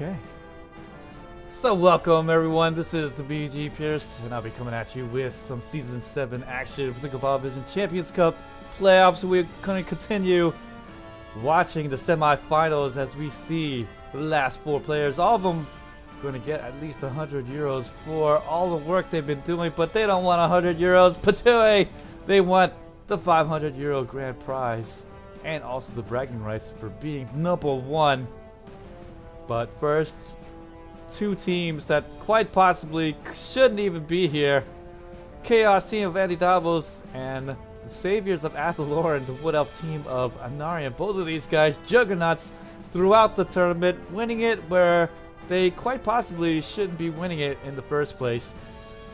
Okay. So welcome everyone, this is the VG Pierce, and I'll be coming at you with some Season 7 action for the Global Vision Champions Cup playoffs. We're going to continue watching the semifinals as we see the last 4 players. All of them going to get at least 100 euros for all the work they've been doing, but they don't want 100 euros. Patouille, they want the 500 euro grand prize and also the bragging rights for being number 1. But first, 2 teams that quite possibly shouldn't even be here. Chaos team of AndyDavos and the Saviors of Athalor, the Wood Elf team of Anarian. Both of these guys, juggernauts throughout the tournament, winning it where they quite possibly shouldn't be winning it in the first place.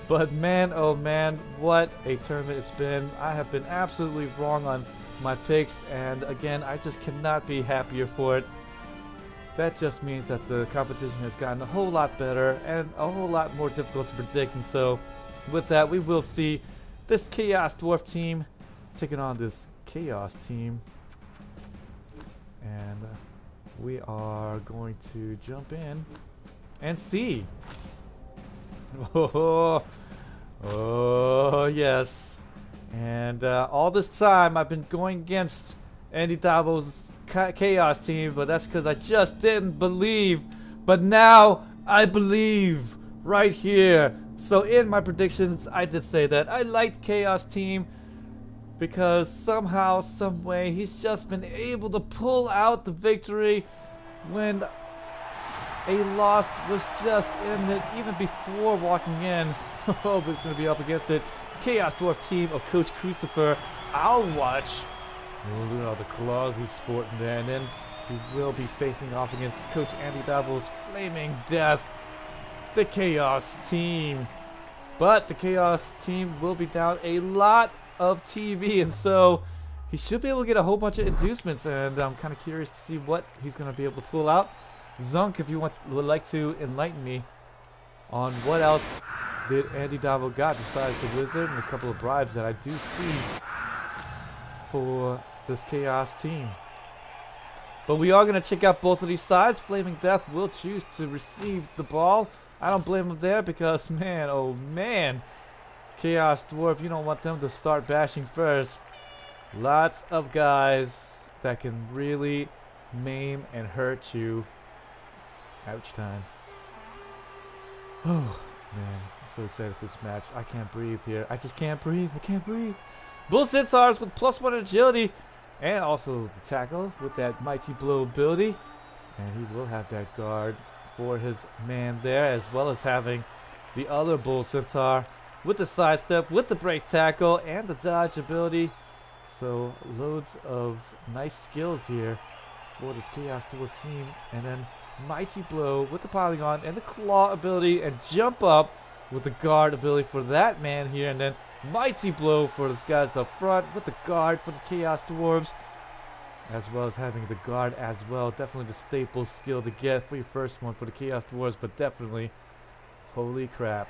But man, oh man, what a tournament it's been. I have been absolutely wrong on my picks, and again, I just cannot be happier for it. That just means that the competition has gotten a whole lot better and a whole lot more difficult to predict. And so with that, we will see this Chaos Dwarf team taking on this Chaos team. And we are going to jump in and see. Oh yes. And all this time I've been going against AndyDavo's Chaos team, but that's because I just didn't believe. But now I believe right here. So in my predictions, I did say that I liked Chaos team because somehow, some way, he's just been able to pull out the victory when a loss was just imminent even before walking in. Oh, but it's going to be up against it. Chaos Dwarf team of Coach Crucifer. I'll watch. Oh, look at all the claws he's sporting there. And then he will be facing off against Coach AndyDavo's Flaming Death, the Chaos team. But the Chaos team will be down a lot of TV, and so he should be able to get a whole bunch of inducements, and I'm kind of curious to see what he's going to be able to pull out. Zunk, if you would like to enlighten me on what else did AndyDavo got besides the wizard and a couple of bribes that I do see for this Chaos team. But we are going to check out both of these sides. Flaming Death will choose to receive the ball. I don't blame him there because, man, oh man, Chaos Dwarf, you don't want them to start bashing first. Lots of guys that can really maim and hurt you. Ouch time. Oh man, I'm so excited for this match. I can't breathe here. I just can't breathe. I can't breathe. Bull Centaurs with +1 agility and also the tackle with that mighty blow ability. And he will have that guard for his man there, as well as having the other Bull Centaur with the sidestep, with the break tackle, and the dodge ability. So loads of nice skills here for this Chaos Dwarf team. And then mighty blow with the polygon and the claw ability, and jump up with the guard ability for that man here. And then mighty blow for these guys up front with the guard for the Chaos Dwarves, as well as having the guard as well. Definitely the staple skill to get for your first one for the Chaos Dwarves, but definitely, holy crap.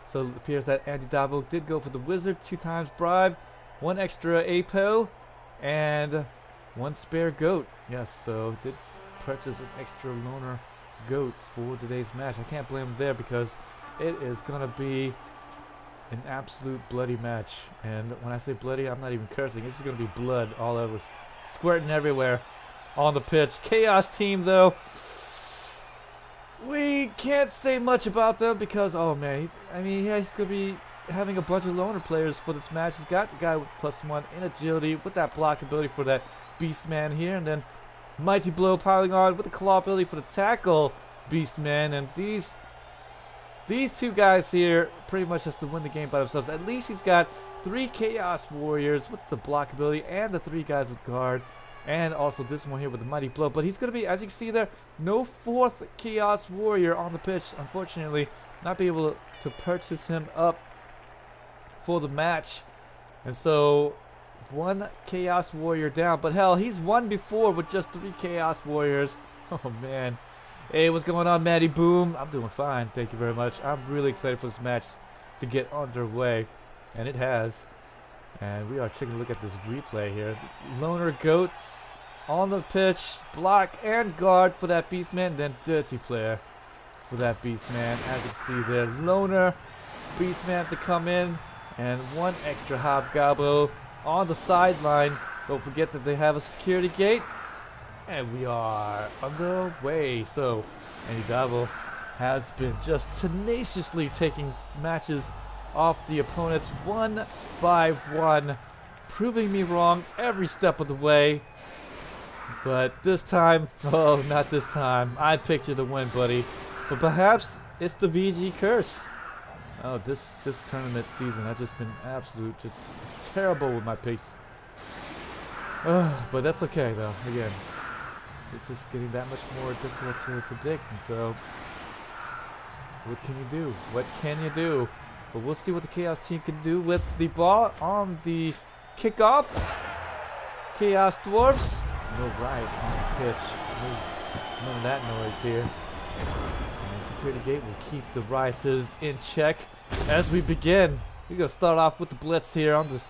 So it appears that AndyDavo did go for the wizard, 2 times bribe, 1 extra APO, and 1 spare goat. Yes, so did purchase an extra loner goat for today's match. I can't blame him there because it is going to be an absolute bloody match. And when I say bloody, I'm not even cursing. It's just going to be blood all over, squirting everywhere on the pitch. Chaos team, though, we can't say much about them because, oh man, he's going to be having a bunch of loner players for this match. He's got the guy with +1 in agility with that block ability for that Beastman here, and then mighty blow piling on with the claw ability for the tackle Beastman. And these 2 guys here pretty much has to win the game by themselves. At least he's got 3 Chaos Warriors with the block ability and the 3 guys with guard, and also this one here with the mighty blow. But he's going to be, as you can see there, no 4th Chaos Warrior on the pitch, unfortunately. Not be able to purchase him up for the match. And so 1 Chaos Warrior down. But hell, he's won before with just 3 Chaos Warriors. Oh man. Hey, what's going on, Matty Boom? I'm doing fine, thank you very much. I'm really excited for this match to get underway, and it has. And we are taking a look at this replay here. Loner Goats on the pitch, block and guard for that Beastman, then dirty player for that Beastman. As you see there, loner Beastman to come in, and one extra Hobgoblin on the sideline. Don't forget that they have a security gate, and we are underway. So AndyDavo has been just tenaciously taking matches off the opponents one by one, proving me wrong every step of the way. But this time, oh, not this time. I picked you to win, buddy. But perhaps it's the VG curse. Oh, this tournament season, I've just been absolute, just terrible with my pace. But that's okay, though. Again, it's just getting that much more difficult to predict. And so, what can you do? What can you do? But we'll see what the Chaos team can do with the ball on the kickoff. Chaos Dwarfs. No right on the pitch. None of that noise here. And security gate will keep the rioters in check as we begin. We're going to start off with the blitz here on this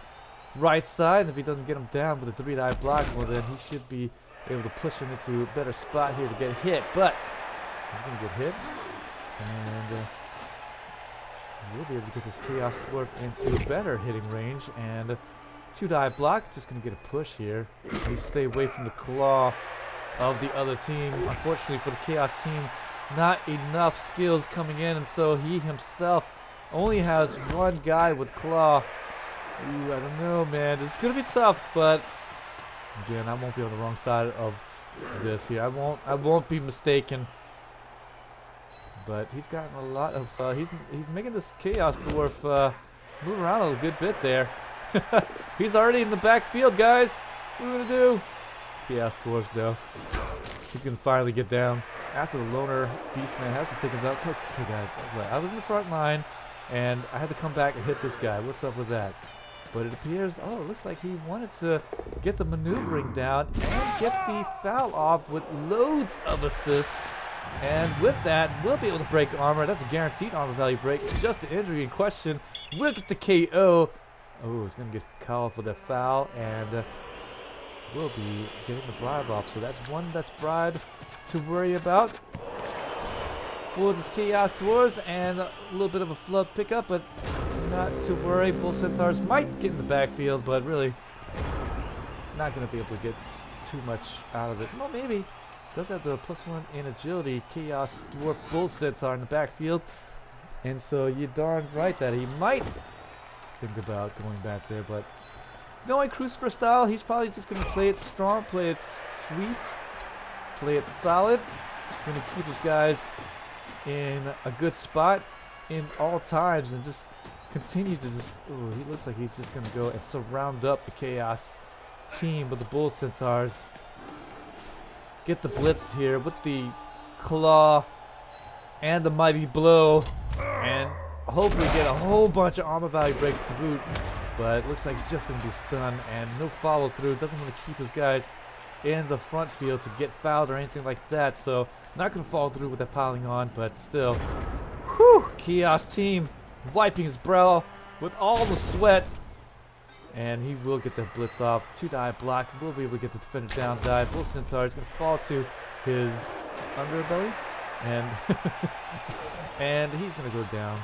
right side. If he doesn't get him down with a 3-die block, well then he should be able to push him into a better spot here to get hit. But he's going to get hit. And we'll be able to get this Chaos Dwarf into better hitting range. And 2-die block, just going to get a push here. You stay away from the claw of the other team. Unfortunately for the Chaos team, not enough skills coming in, and so he himself only has one guy with claw. Ooh, I don't know, man. This is going to be tough, but again, I won't be on the wrong side of this here. I won't be mistaken. But he's gotten a lot of he's making this Chaos Dwarf move around a good bit there. He's already in the backfield, guys. What are we gonna do? Chaos Dwarfs, though. He's gonna finally get down after the loner Beastman has to take him down. Okay, guys, I was in the front line, and I had to come back and hit this guy. What's up with that? But it appears, oh, it looks like he wanted to get the maneuvering down and get the foul off with loads of assists. And with that, we'll be able to break armor. That's a guaranteed armor value break. Just the injury in question. We'll get the KO. Oh, it's going to get called for the foul, and we'll be getting the bribe off. So that's one less bribe to worry about for this Chaos Dwarves, and a little bit of a flood pickup, but not to worry. Bull Centaurs might get in the backfield, but really not going to be able to get too much out of it. Well, maybe. Does have the +1 in agility. Chaos Dwarf Bull Centaur in the backfield, and so you're darn right that he might think about going back there, but knowing Crucifer style, he's probably just going to play it strong, play it sweet, play it solid. Going to keep his guys in a good spot in all times and just continue to just, ooh, he looks like he's just going to go and surround up the Chaos team with the Bull Centaurs. Get the blitz here with the claw and the mighty blow, and hopefully get a whole bunch of armor value breaks to boot. But it looks like it's just going to be stunned and no follow through. Doesn't want to keep his guys in the front field to get fouled or anything like that. So not going to follow through with that piling on, but still. Whew, Chaos team wiping his brow with all the sweat. And he will get that blitz off. 2-die block. We'll be able to get the defender down dive. Bull Centaur is going to fall to his underbelly. And, and he's going to go down.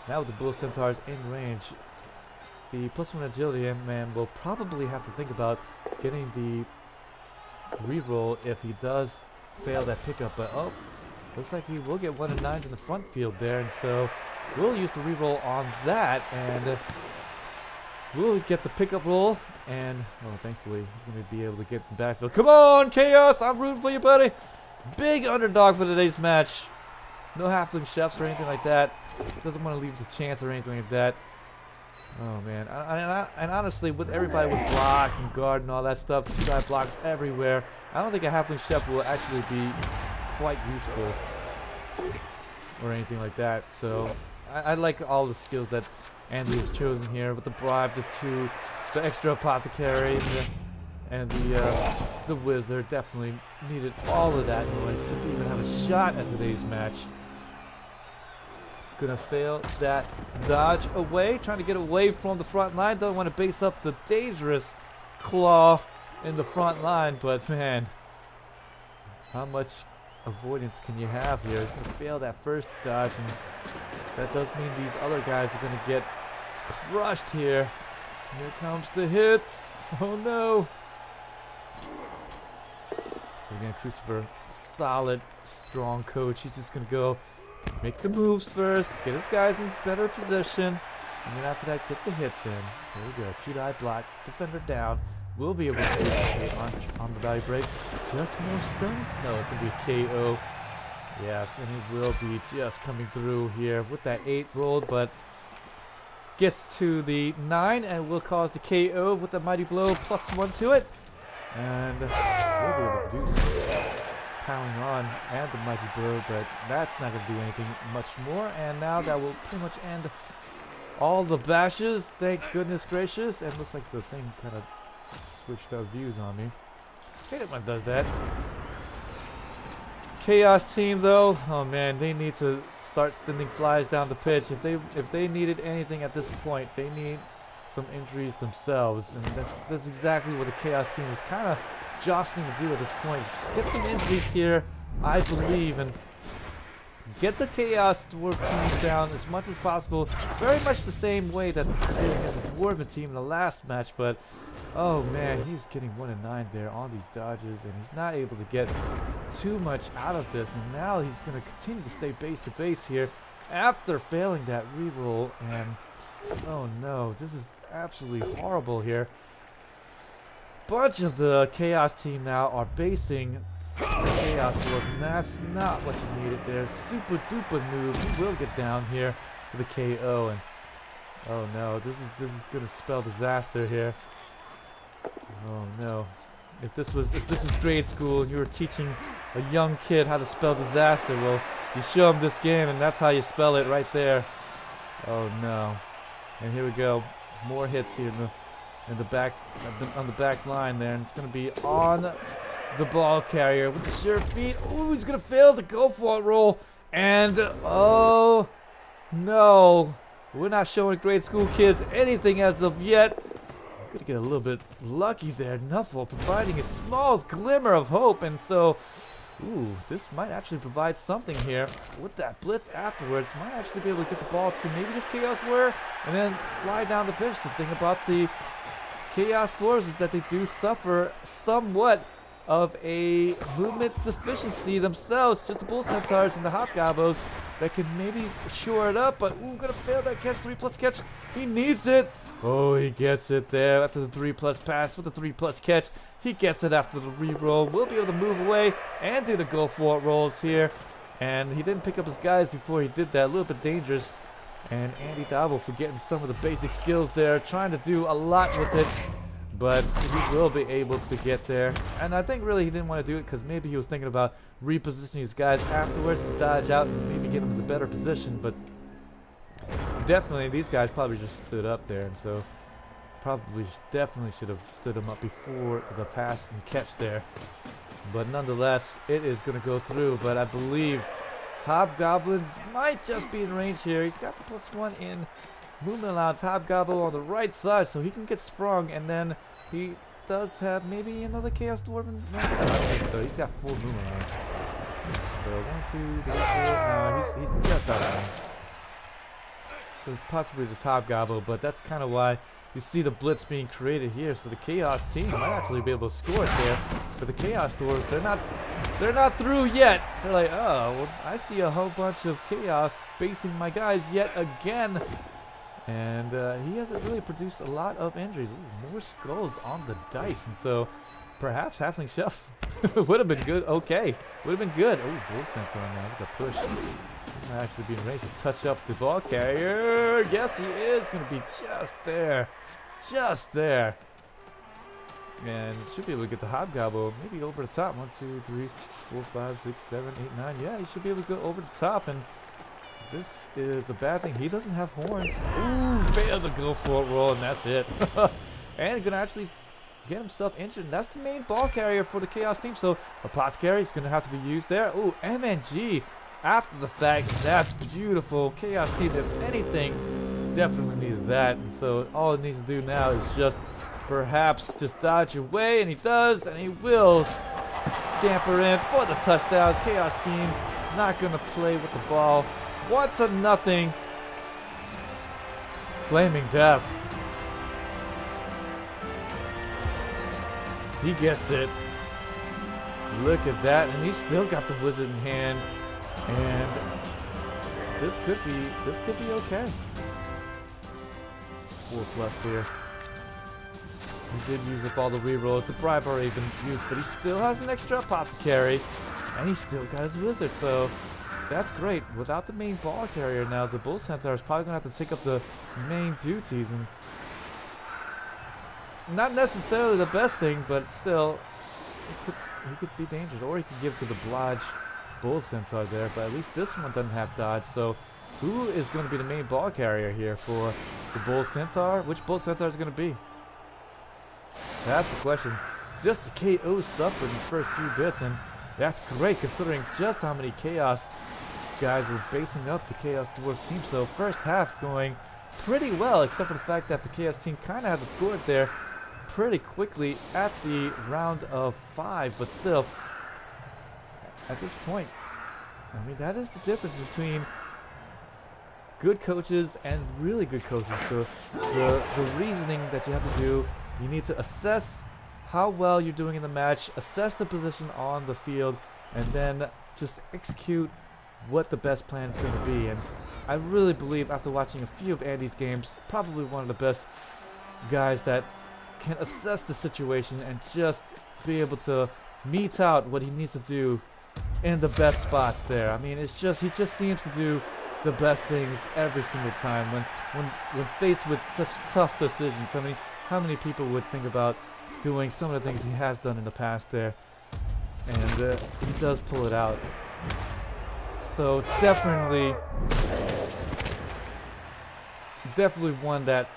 Now with the Bull Centaurs in range, the +1 agility man will probably have to think about getting the reroll if he does fail that pickup. But oh, looks like he will get 1 and 9 in the front field there, and so we'll use the reroll on that, and we'll get the pickup roll. And oh, thankfully he's going to be able to get the backfield. Come on, Chaos! I'm rooting for you, buddy. Big underdog for today's match. No halfling chefs or anything like that. Doesn't want to leave the chance or anything like that. Oh man, and honestly, with everybody with block and guard and all that stuff, 2-die blocks everywhere, I don't think a halfling chef will actually be quite useful or anything like that. So I like all the skills that Andy has chosen here with the bribe, the extra apothecary, and the wizard. Definitely needed all of that noise just to even have a shot at today's match. Gonna fail that dodge away, trying to get away from the front line. Don't want to base up the dangerous claw in the front line, but man, how much avoidance can you have here? He's going to fail that first dodge, and that does mean these other guys are going to get crushed here. Here comes the hits. Oh no. But again, Crucifer, solid, strong coach. He's just going to go make the moves first, get his guys in better position, and then after that, get the hits in. There we go. 2-die block, defender down. We'll be able to participate on the value break. Just more stuns? No, it's going to be a KO. Yes, and he will be just coming through here with that 8 rolled, but gets to the 9 and will cause the KO with the mighty blow +1 to it. And we'll be able to produce pounding on and the mighty blow, but that's not going to do anything much more. And now that will pretty much end all the bashes. Thank goodness gracious. And looks like the thing kind of switched up views on me. Hate it when it does that. Chaos team though, oh man, they need to start sending flies down the pitch. If they needed anything at this point, they need some injuries themselves, and that's exactly what the Chaos team is kind of jostling to do at this point. Just get some injuries here, I believe, and get the Chaos Dwarf team down as much as possible. Very much the same way that they did against the Dwarven team in the last match, but oh man, he's getting 1-9 there on these dodges, and he's not able to get too much out of this. And now he's going to continue to stay base to base here after failing that reroll. And oh no, this is absolutely horrible here. Bunch of the Chaos team now are basing the Chaos Dwarf, and that's not what you needed there. Super duper noob. He will get down here with a KO, and oh no, this is going to spell disaster here. Oh no. If this was grade school and you were teaching a young kid how to spell disaster, well, you show him this game and that's how you spell it right there. Oh no. And here we go. More hits here in the back on the back line there, and it's gonna be on the ball carrier with the sure feet. Oh, he's gonna fail the go for it roll. And oh no. We're not showing grade school kids anything as of yet. Gonna get a little bit lucky there. Nuffle providing a small glimmer of hope, and so, ooh, this might actually provide something here with that blitz afterwards. Might actually be able to get the ball to maybe this Chaos Warrior and then fly down the pitch. The thing about the Chaos Dwarves is that they do suffer somewhat of a movement deficiency themselves. Just the Bull Centaurs and the Hobgoblins that can maybe shore it up, but ooh, gonna fail that catch. 3+ catch. He needs it. Oh, he gets it there after the 3+ pass with the 3+ catch. He gets it after the re-roll. We'll be able to move away and do the go for it rolls here. And he didn't pick up his guys before he did that. A little bit dangerous. And AndyDavo forgetting some of the basic skills there. Trying to do a lot with it. But he will be able to get there. And I think really he didn't want to do it because maybe he was thinking about repositioning his guys afterwards to dodge out and maybe get him in the better position. But definitely, these guys probably just stood up there, and so probably definitely should have stood him up before the pass and catch there. But nonetheless, it is going to go through. But I believe Hobgoblins might just be in range here. He's got the +1 in movement allowance. Hobgoblin on the right side, so he can get sprung, and then he does have maybe another Chaos Dwarven. No, I don't think so. He's got full movement allowance. So 1, 2, 3, 4. No, he's just out of range. So possibly just Hobgoblin, but that's kind of why you see the blitz being created here. So the Chaos team might actually be able to score it there. But the Chaos Dwarves, they're not through yet. They're like, oh, well, I see a whole bunch of Chaos basing my guys yet again. And he hasn't really produced a lot of injuries. Ooh, more skulls on the dice. And so perhaps Halfling Chef would have been good. Okay, would have been good. Oh, Bull Centaur now with the push. Might actually be in range to touch up the ball carrier. Yes, he is going to be just there. Just there. And should be able to get the Hobgoblin maybe over the top. 1, 2, 3, 4, 5, 6, 7, 8, 9. Yeah, he should be able to go over the top. And this is a bad thing. He doesn't have horns. Ooh, failed to go for a roll, and that's it. And going to actually get himself injured. And that's the main ball carrier for the Chaos team. So Apothecary is going to have to be used there. Ooh, MNG. After the fact, that's beautiful. Chaos team, if anything, definitely needed that. And so all it needs to do now is just perhaps just dodge away, and he does, and he will scamper in for the touchdown. Chaos team not going to play with the ball. 1-0. Flaming Death. He gets it. Look at that, and he's still got the wizard in hand, and this could be okay. 4+ here. He did use up all the rerolls. The bribe already been used, but he still has an extra apothecary, and he still got his wizard, so that's great. Without the main ball carrier now, the Bull Centaur is probably going to have to take up the main duties, and not necessarily the best thing, but still, he could be dangerous, or he could give to the Blodge Bull Centaur there, but at least this one doesn't have dodge, so who is going to be the main ball carrier here for the Bull Centaur? Which Bull Centaur is going to be? That's the question. Just a KO suffered in the first few bits, and that's great considering just how many Chaos guys were basing up the Chaos Dwarf team. So first half going pretty well, except for the fact that the Chaos team kind of had to score it there pretty quickly at the round of 5, but still, at this point, I mean, that is the difference between good coaches and really good coaches. The reasoning that you have to do, you need to assess how well you're doing in the match, assess the position on the field, and then just execute what the best plan is going to be. And I really believe, after watching a few of Andy's games, probably one of the best guys that can assess the situation and just be able to mete out what he needs to do in the best spots there. I mean, it's just, he just seems to do the best things every single time when faced with such tough decisions. I mean, how many people would think about doing some of the things he has done in the past there, and he does pull it out. So definitely one that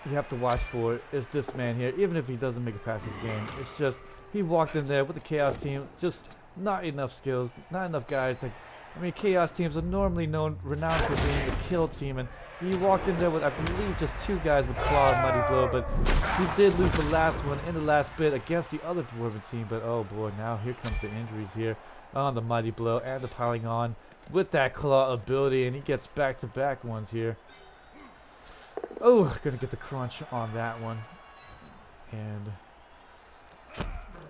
you have to watch for is this man here, even if he doesn't make it past this game. It's just, he walked in there with the Chaos team, just not enough skills, not enough guys to, I mean, Chaos teams are normally renowned for being a kill team, and he walked in there with, I believe, just 2 guys with Claw and Mighty Blow, but he did lose the last one in the last bit against the other Dwarven team. But oh boy, now here comes the injuries here on the Mighty Blow and the piling on with that Claw ability, and he gets back-to-back ones here. Oh, gonna get the crunch on that one, and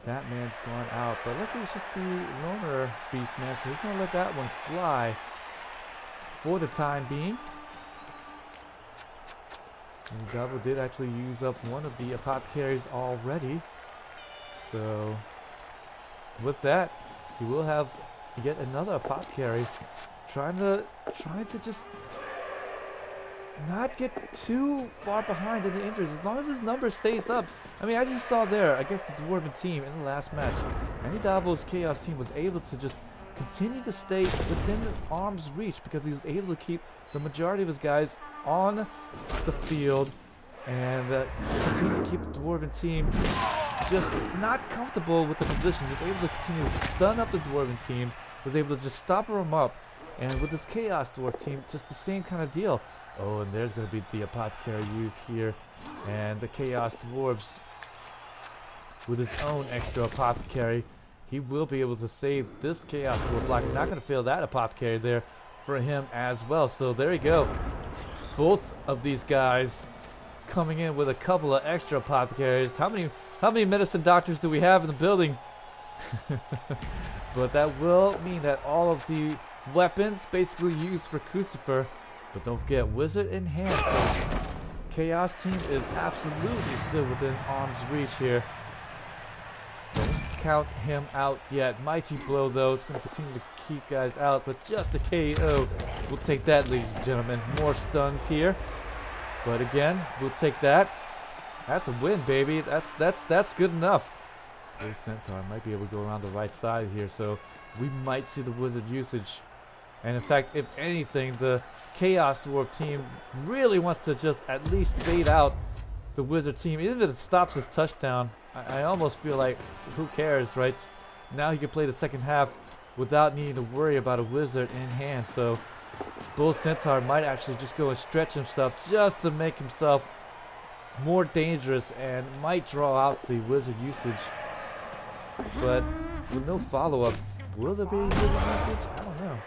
that man's gone out, but luckily it's just the loner beast man, so he's going to let that one fly for the time being. And AndyDavo did actually use up one of the apothecaries already, so with that, he will have yet another apothecary, trying to just not get too far behind in the injuries, as long as his number stays up. I mean, as you saw there against the Dwarven team in the last match, AndyDavo's Chaos team was able to just continue to stay within arm's reach because he was able to keep the majority of his guys on the field and continue to keep the Dwarven team just not comfortable with the position. He was able to continue to stun up the Dwarven team, was able to just stop them up, and with this Chaos Dwarf team, just the same kind of deal. Oh, and there's going to be the apothecary used here, and the Chaos Dwarves with his own extra apothecary, he will be able to save this Chaos Dwarf block. Not going to fail that apothecary there for him as well. So there you go. Both of these guys coming in with a couple of extra apothecaries. How many medicine doctors do we have in the building? But that will mean that all of the weapons basically used for Crucifer. But don't forget, wizard in hand, so Chaos team is absolutely still within arm's reach here. Don't count him out yet. Mighty Blow, though, it's going to continue to keep guys out, but just a KO. We'll take that, ladies and gentlemen. More stuns here. But again, we'll take that. That's a win, baby. That's good enough. Bull Centaur might be able to go around the right side here, so we might see the wizard usage. And in fact, if anything, the Chaos Dwarf team really wants to just at least bait out the Wizard team. Even if it stops his touchdown, I almost feel like, who cares, right? Now he can play the second half without needing to worry about a Wizard in hand. So Bull Centaur might actually just go and stretch himself just to make himself more dangerous and might draw out the wizard usage. But with no follow-up, will there be wizard usage? I don't know.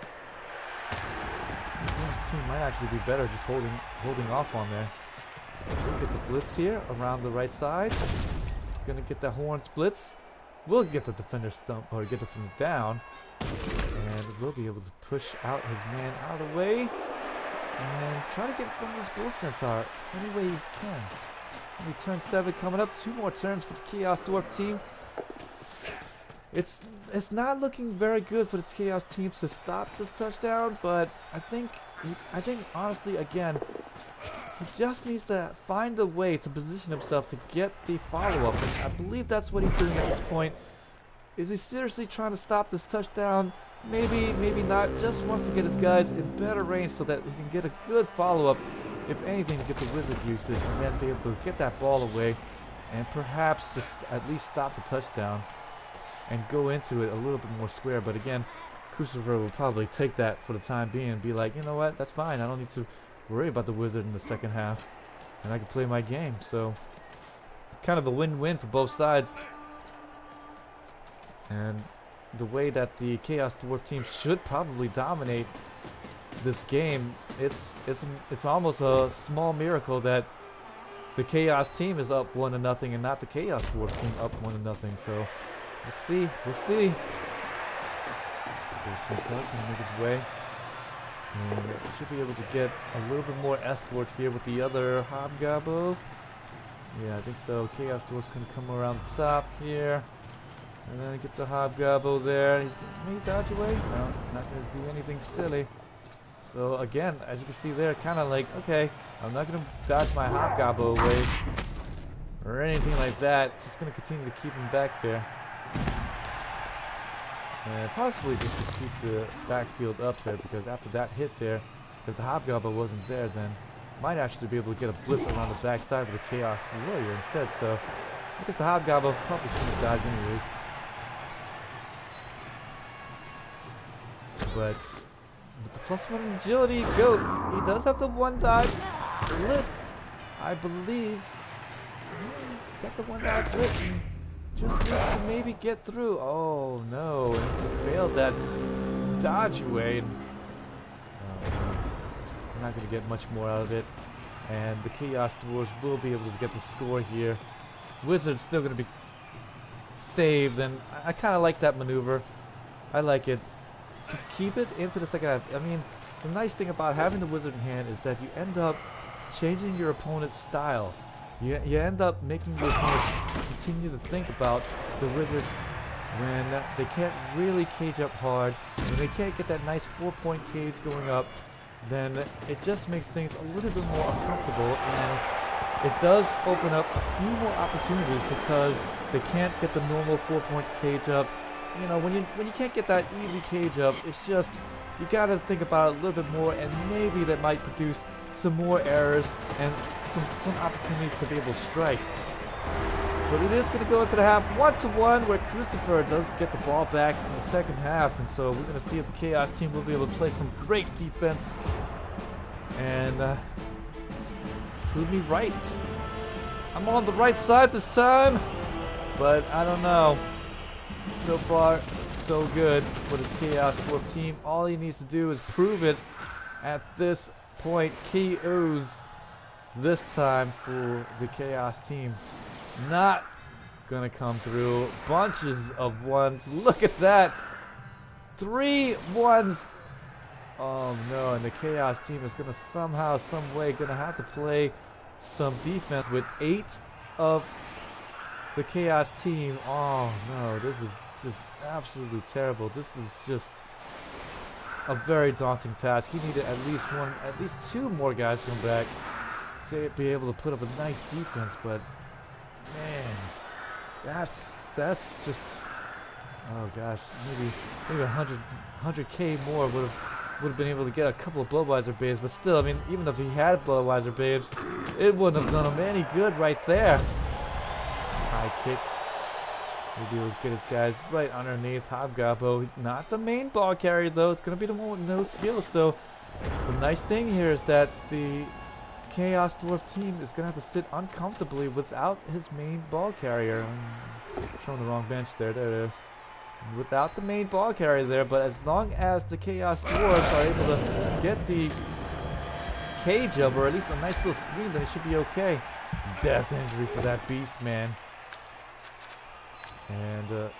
This team might actually be better just holding off on there. We'll get the blitz here around the right side. Gonna get the horns blitz. We'll get the defender stump or get the defender down. And we'll be able to push out his man out of the way. And try to get in front of this bull centaur any way you can. Only turn 7 coming up. 2 more turns for the Chaos Dwarf team. It's not looking very good for this Chaos team to stop this touchdown, but I think honestly again he just needs to find a way to position himself to get the follow-up. And I believe that's what he's doing at this point. Is he seriously trying to stop this touchdown? Maybe, maybe not. Just wants to get his guys in better range so that he can get a good follow-up, if anything, to get the wizard usage and then be able to get that ball away and perhaps just at least stop the touchdown and go into it a little bit more square. But again, Crucifer will probably take that for the time being and be like, you know what, that's fine. I don't need to worry about the wizard in the second half, and I can play my game. So kind of a win-win for both sides. And the way that the Chaos Dwarf team should probably dominate this game, it's almost a small miracle that the Chaos team is up 1-0 and not the Chaos Dwarf team up 1-0. So we'll see. We'll see. Centaur's gonna make his way, and should be able to get a little bit more escort here with the other Hobgobble. Yeah, I think so. Chaos Dwarf's gonna come around the top here. And then get the Hobgobble there. He's going to maybe dodge away. No, not going to do anything silly. So again, as you can see there, kind of like, okay, I'm not going to dodge my Hobgobble away or anything like that. Just going to continue to keep him back there. And possibly just to keep the backfield up there, because after that hit there, if the Hobgobble wasn't there, then might actually be able to get a blitz around the backside with the Chaos Warrior instead. So I guess the Hobgobble probably shouldn't have dodged anyways. But with the +1 agility, go. He does have the 1 dodge blitz, I believe. Got the 1 dodge blitz and just needs to maybe get through. Oh no, he failed that dodge away. We're not going to get much more out of it. And the Chaos Dwarves will be able to get the score here. Wizard's still going to be saved, and I kind of like that maneuver. I like it. Just keep it into the second half. I mean, the nice thing about having the wizard in hand is that you end up changing your opponent's style. You end up making your opponents continue to think about the wizard when they can't really cage up hard. When they can't get that nice 4-point cage going up, then it just makes things a little bit more uncomfortable, and it does open up a few more opportunities because they can't get the normal 4-point cage up. You know, when you can't get that easy cage up, it's just, you gotta think about it a little bit more, and maybe that might produce some more errors and some opportunities to be able to strike. But it is gonna go into the half 1-1, where Crucifer does get the ball back in the second half, and so we're gonna see if the Chaos team will be able to play some great defense and prove me right. I'm on the right side this time, but I don't know. So far, so good for this Chaos Dwarf team. All he needs to do is prove it at this point. KOs this time for the Chaos team. Not gonna come through. Bunches of 1s. Look at that. 3 1s. Oh no, and the Chaos team is gonna somehow, some way, gonna have to play some defense with 8 of the Chaos team. Oh no, this is just absolutely terrible. This is just a very daunting task. He needed at least 2 more guys to come back to be able to put up a nice defense. But man, that's just, oh gosh, maybe 100k more would have been able to get a couple of Blowwiser babes. But still, I mean, even if he had Blowwiser babes, it wouldn't have done him any good right there. High kick. We'll be able to get his guys right underneath. Hobgobble, not the main ball carrier though. It's going to be the one with no skill. So the nice thing here is that the Chaos Dwarf team is going to have to sit uncomfortably without his main ball carrier. I'm showing the wrong bench there. There it is. Without the main ball carrier there, but as long as the Chaos Dwarves are able to get the cage up, or at least a nice little screen, then it should be okay. Death injury for that beast, man. And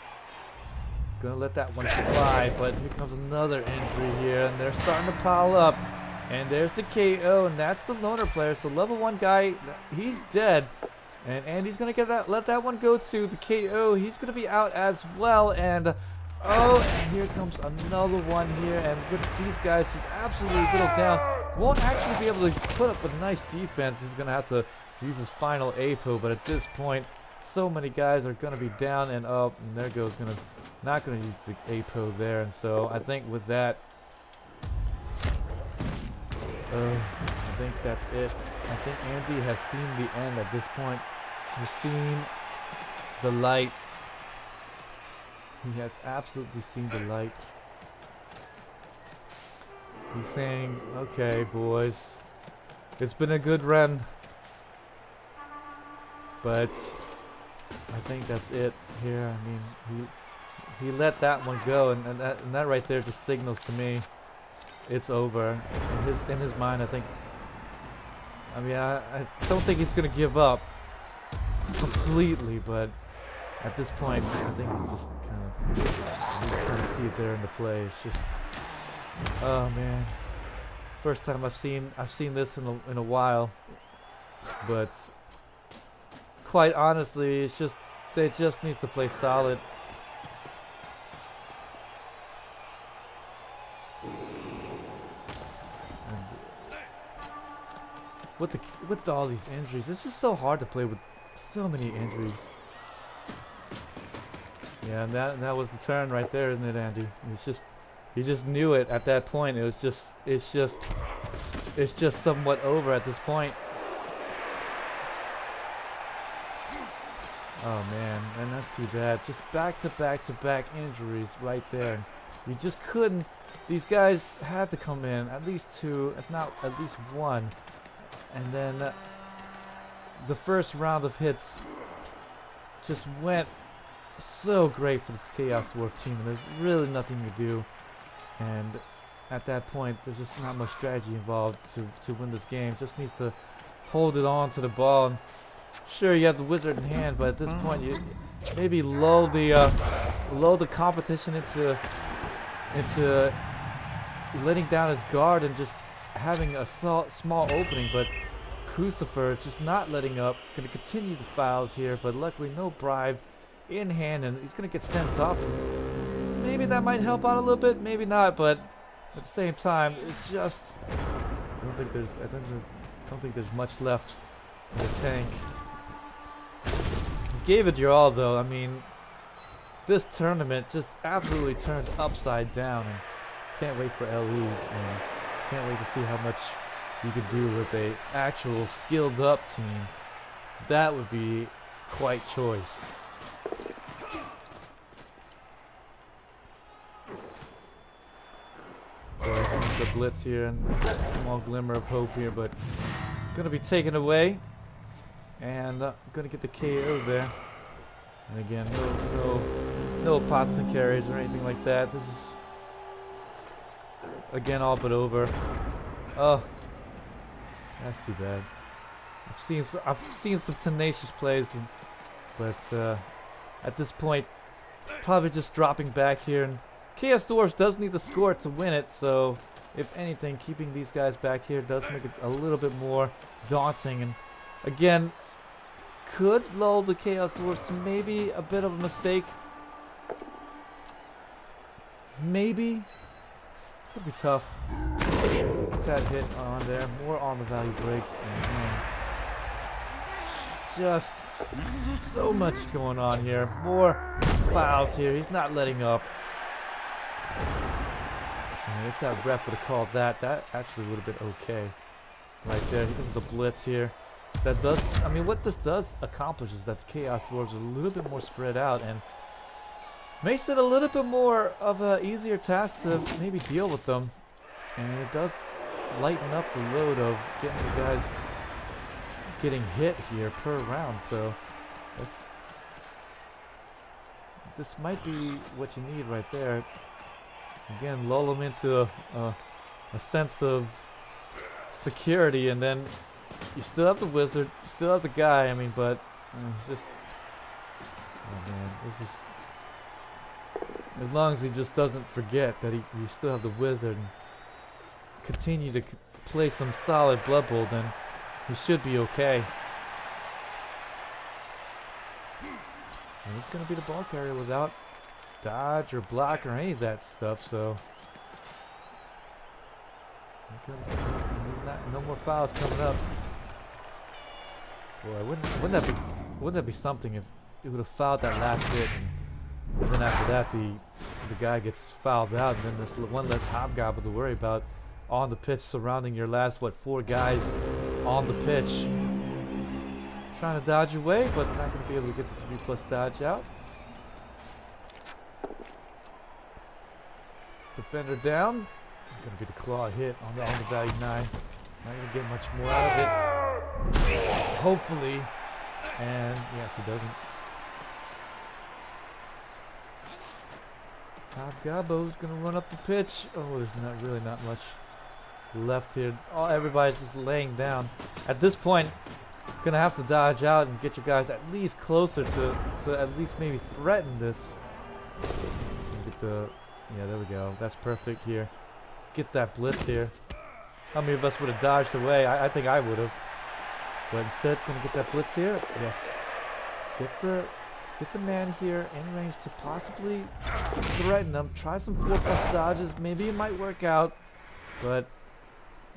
gonna let that one slide, but here comes another injury here, and they're starting to pile up. And there's the KO, and that's the loner player. So level 1 guy, he's dead. And Andy's gonna get that, let that one go to the KO. He's gonna be out as well. And oh, and here comes another one here. And with these guys just absolutely whittled down, won't actually be able to put up a nice defense. He's gonna have to use his final APO. But at this point, so many guys are gonna be down, and oh, and there goes not gonna use the APO there. And so I think with that, I think that's it. I think Andy has seen the end at this point. He's seen the light. He has absolutely seen the light. He's saying, okay, boys, it's been a good run, but I think that's it here. I mean, he let that one go, and that right there just signals to me it's over. In his mind, I think. I mean, I don't think he's gonna give up completely, but at this point, I think it's just you kind of see it there in the play. It's just, oh man, first time I've seen this in a while, but quite honestly, it's just they just needs to play solid. With all these injuries, it's just so hard to play with so many injuries. Yeah, and that was the turn right there, isn't it, Andy? It's just, he just knew it at that point. It's just somewhat over at this point. Oh man, and that's too bad. Just back to back injuries right there. You just couldn't. These guys had to come in, at least 2, if not at least 1. And then the first round of hits just went so great for this Chaos Dwarf team, and there's really nothing to do. And at that point, there's just not much strategy involved to win this game. Just needs to hold it on to the ball. And sure, you have the wizard in hand, but at this point, you maybe lull the competition into letting down his guard and just having a small opening. But Crucifer just not letting up, going to continue the fouls here, but luckily no bribe in hand, and he's going to get sent off. And maybe that might help out a little bit, maybe not, but at the same time, it's just, I don't think there's much left in the tank. You gave it your all, though. I mean, this tournament just absolutely turned upside down, and can't wait for LE, and can't wait to see how much you could do with a actual skilled up team. That would be quite choice. There's the blitz here, and a small glimmer of hope here, but gonna be taken away, and gonna get the KO there. And again, no pots and carries or anything like that. This is again all but over. Oh, that's too bad. I've seen some tenacious plays, but at this point, probably just dropping back here. And Chaos Dwarfs does need the score to win it, so if anything, keeping these guys back here does make it a little bit more daunting. And again, could lull the Chaos Dwarfs to maybe a bit of a mistake. Maybe. It's gonna be tough. Get that hit on there. More armor value breaks. And man, just so much going on here. More fouls here. He's not letting up. And if that ref would have called that, that actually would have been okay. Right there. Here comes the blitz here. That does, I mean, what this does accomplish is that the Chaos Dwarves are a little bit more spread out and makes it a little bit more of an easier task to maybe deal with them. And it does lighten up the load of getting the guys getting hit here per round, so this might be what you need right there. Again, lull them into a sense of security, and then you still have the wizard, you still have the guy. I mean, but it's just, oh man, this is, as long as he just doesn't forget that you still have the wizard and continue to play some solid Blood Bowl, then he should be okay. And he's going to be the ball carrier without dodge or block or any of that stuff, so and he's not, no more fouls coming up. Boy, wouldn't that be something if he would have fouled that last bit, and then after that the guy gets fouled out, and then this one less hobgoblin to worry about on the pitch surrounding your last 4 guys on the pitch. Trying to dodge away, but not going to be able to get the 3+ dodge out. Defender down. Going to be the claw hit on the value 9. Not going to get much more out of it. Hopefully. And yes, he doesn't. Hobgobl's going to run up the pitch. Oh, there's not much left here. Oh, everybody's just laying down. At this point, gonna have to dodge out and get your guys at least closer to at least maybe threaten this. Get the, yeah, there we go. That's perfect here. Get that blitz here. How many of us would have dodged away? I think I would have. But instead, gonna get that blitz here. Yes. Get the man here in range to possibly threaten them. Try some 4+ dodges. Maybe it might work out, but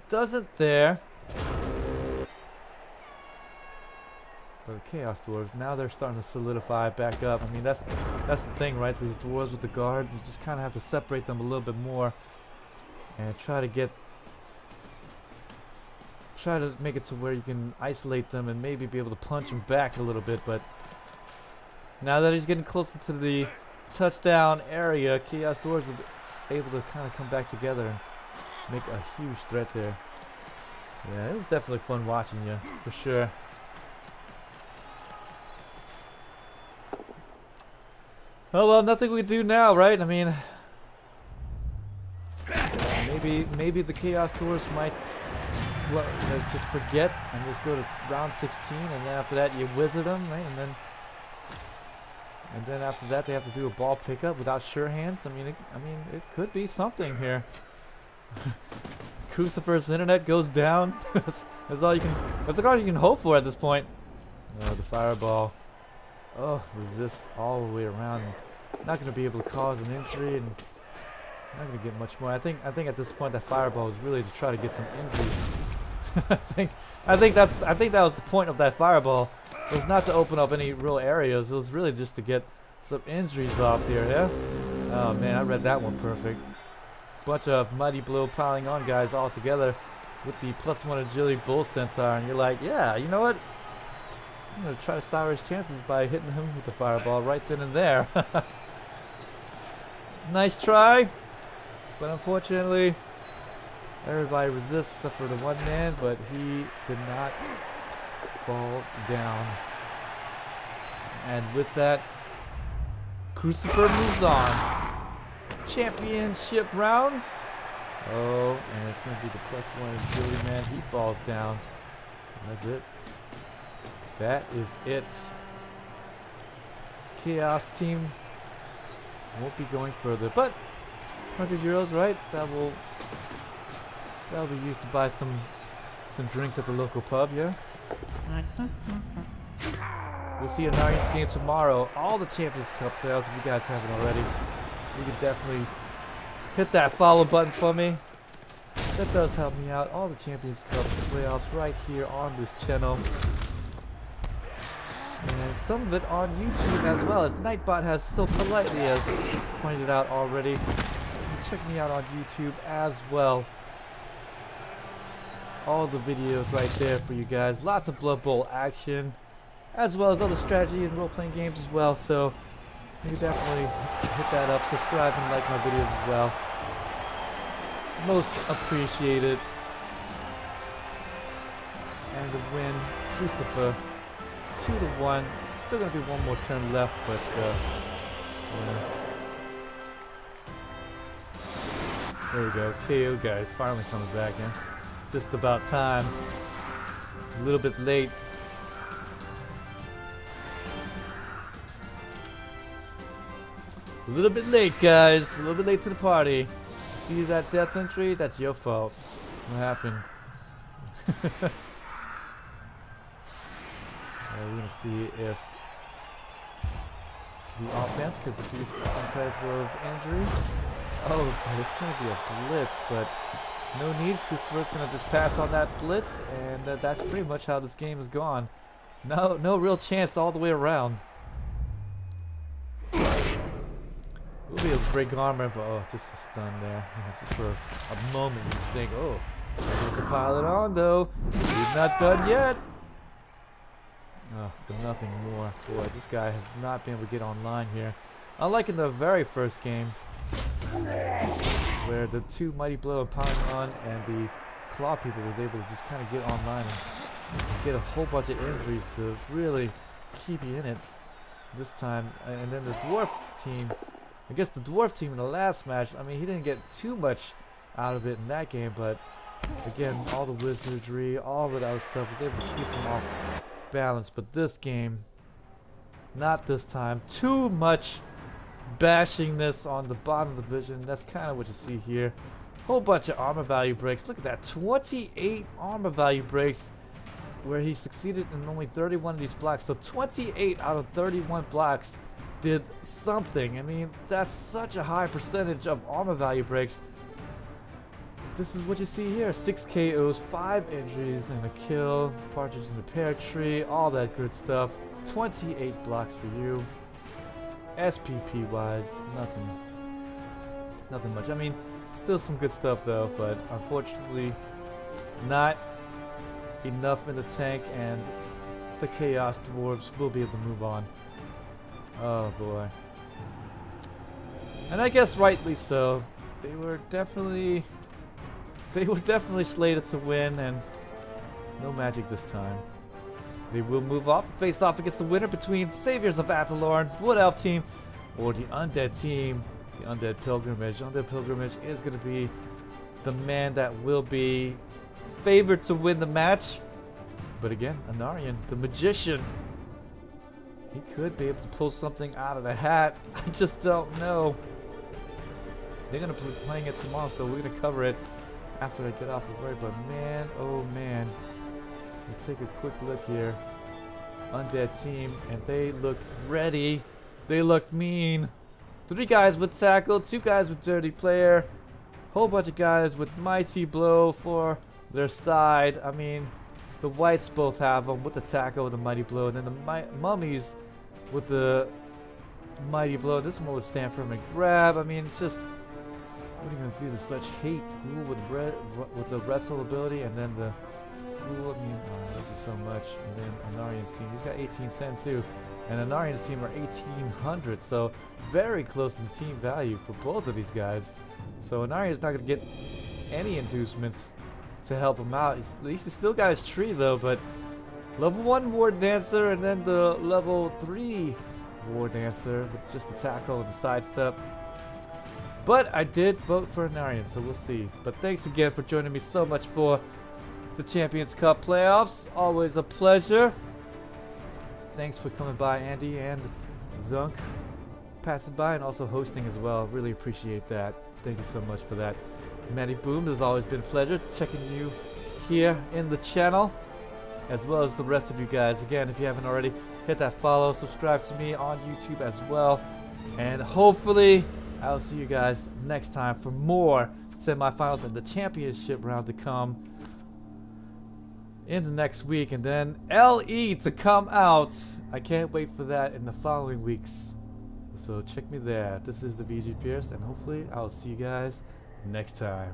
doesn't there. But the Chaos Dwarves, now they're starting to solidify back up. I mean, that's the thing, right? These dwarves with the guard, you just kind of have to separate them a little bit more and try to make it to where you can isolate them and maybe be able to punch them back a little bit. But now that he's getting closer to the touchdown area, Chaos Dwarves will be able to kind of come back together and make a huge threat there. Yeah, it was definitely fun watching you, for sure. Oh well, nothing we can do now, right? I mean, maybe the Chaos Dwarves might just forget and just go to round 16, and then after that you wizard them, right? And then after that they have to do a ball pickup without sure hands. I mean, it could be something here. Crucifer's internet goes down. That's all you can hope for at this point. Oh, the fireball. Oh, resist all the way around. Not going to be able to cause an injury, and not going to get much more. I think at this point that fireball was really to try to get some injuries. I think that was the point of that fireball. It was not to open up any real areas. It was really just to get some injuries off here. Yeah. Oh man, I read that one perfect. Bunch of mighty blow piling on guys all together with the +1 agility bull centaur, and you're like, yeah, you know what? I'm going to try to sour his chances by hitting him with the fireball right then and there. Nice try, but unfortunately everybody resists except for the one man, but he did not fall down. And with that, Crucifer moves on. Championship round. Oh, and it's going to be the +1 agility man. He falls down. And that's it. That is it. Chaos team won't be going further, but 100 euros, right? That'll be used to buy some drinks at the local pub, yeah. We'll see an Arians game tomorrow. All the Champions Cup playoffs, if you guys haven't already. You can definitely hit that follow button for me. That does help me out. All the Champions Cup playoffs right here on this channel. And some of it on YouTube as well, as Nightbot has so politely has pointed out already. You can check me out on YouTube as well. All the videos right there for you guys. Lots of Blood Bowl action, as well as other strategy and role-playing games as well. So you can definitely hit that up, subscribe, and like my videos as well. Most appreciated. And the win Crucifer 2-1. Still gonna be one more turn left, but yeah. There we go. KO guys finally coming back in. Just about time. A little bit late. A little bit late, guys. A little bit late to the party. See that death entry? That's your fault. What happened? We're gonna see if the offense could produce some type of injury. Oh, but it's gonna be a blitz, but no need. Crucifer's gonna just pass on that blitz, and that's pretty much how this game has gone. No real chance all the way around. It will be a break armor, but oh, just a stun there. Just for a moment, you just think, oh, there's the pilot on though. He's not done yet. Oh, but nothing more. Boy, this guy has not been able to get online here. Unlike in the very first game, where the two Mighty Blow and Paimon and the Claw people was able to just kind of get online and get a whole bunch of injuries to really keep you in it this time. And then the Dwarf team, I guess the Dwarf team in the last match, I mean, he didn't get too much out of it in that game, but again, all the wizardry, all of that other stuff was able to keep him off balance. But this game, not this time. Too much bashingness on the bottom of the vision. That's kind of what you see here. Whole bunch of armor value breaks. Look at that, 28 armor value breaks, where he succeeded in only 31 of these blocks. So 28 out of 31 blocks did something. I mean, that's such a high percentage of armor value breaks. This is what you see here. 6 KOs, 5 injuries, and a kill. Partridge in the pear tree, all that good stuff. 28 blocks for you. SPP wise, nothing much. I mean, still some good stuff though, but unfortunately not enough in the tank, and the Chaos Dwarves will be able to move on. Oh boy. And I guess rightly so. They were definitely slated to win, and no magic this time. They will move off, face off against the winner between Saviors of Athalorn, Wood Elf team, or the Undead team, the Undead Pilgrimage. Undead Pilgrimage is going to be the man that will be favored to win the match. But again, Anarian, the Magician, he could be able to pull something out of the hat. I just don't know. They're going to be playing it tomorrow, so we're going to cover it after I get off of work. But man, oh man. Let's take a quick look here. Undead team, and they look ready. They look mean. 3 guys with tackle, 2 guys with dirty player, whole bunch of guys with mighty blow for their side. I mean, the whites both have them with the tackle with the mighty blow, and then the mummies with the mighty blow. This one would stand for a grab. I mean, it's just, what are you gonna do to such hate? Ghoul with the wrestle ability, and then the Ghoul. I mean, this is so much. And then Anarian's team, he's got 1810 too, and Anarian's team are 1800. So very close in team value for both of these guys. So Anarian's not gonna get any inducements to help him out. At least he's still got his tree though. But level 1 War Dancer, and then the level 3 War Dancer with just the tackle and the sidestep. But I did vote for Anarian, so we'll see. But thanks again for joining me so much for the Champions Cup playoffs. Always a pleasure. Thanks for coming by, Andy and Zunk, passing by and also hosting as well. Really appreciate that. Thank you so much for that. Manny Boom, there's always been a pleasure checking you here in the channel, as well as the rest of you guys. Again, if you haven't already, hit that follow, subscribe to me on YouTube as well, and hopefully I'll see you guys next time for more semifinals and the championship round to come in the next week, and then LE to come out. I can't wait for that in the following weeks, so check me there. This is the VG Pierce, and hopefully I'll see you guys next time.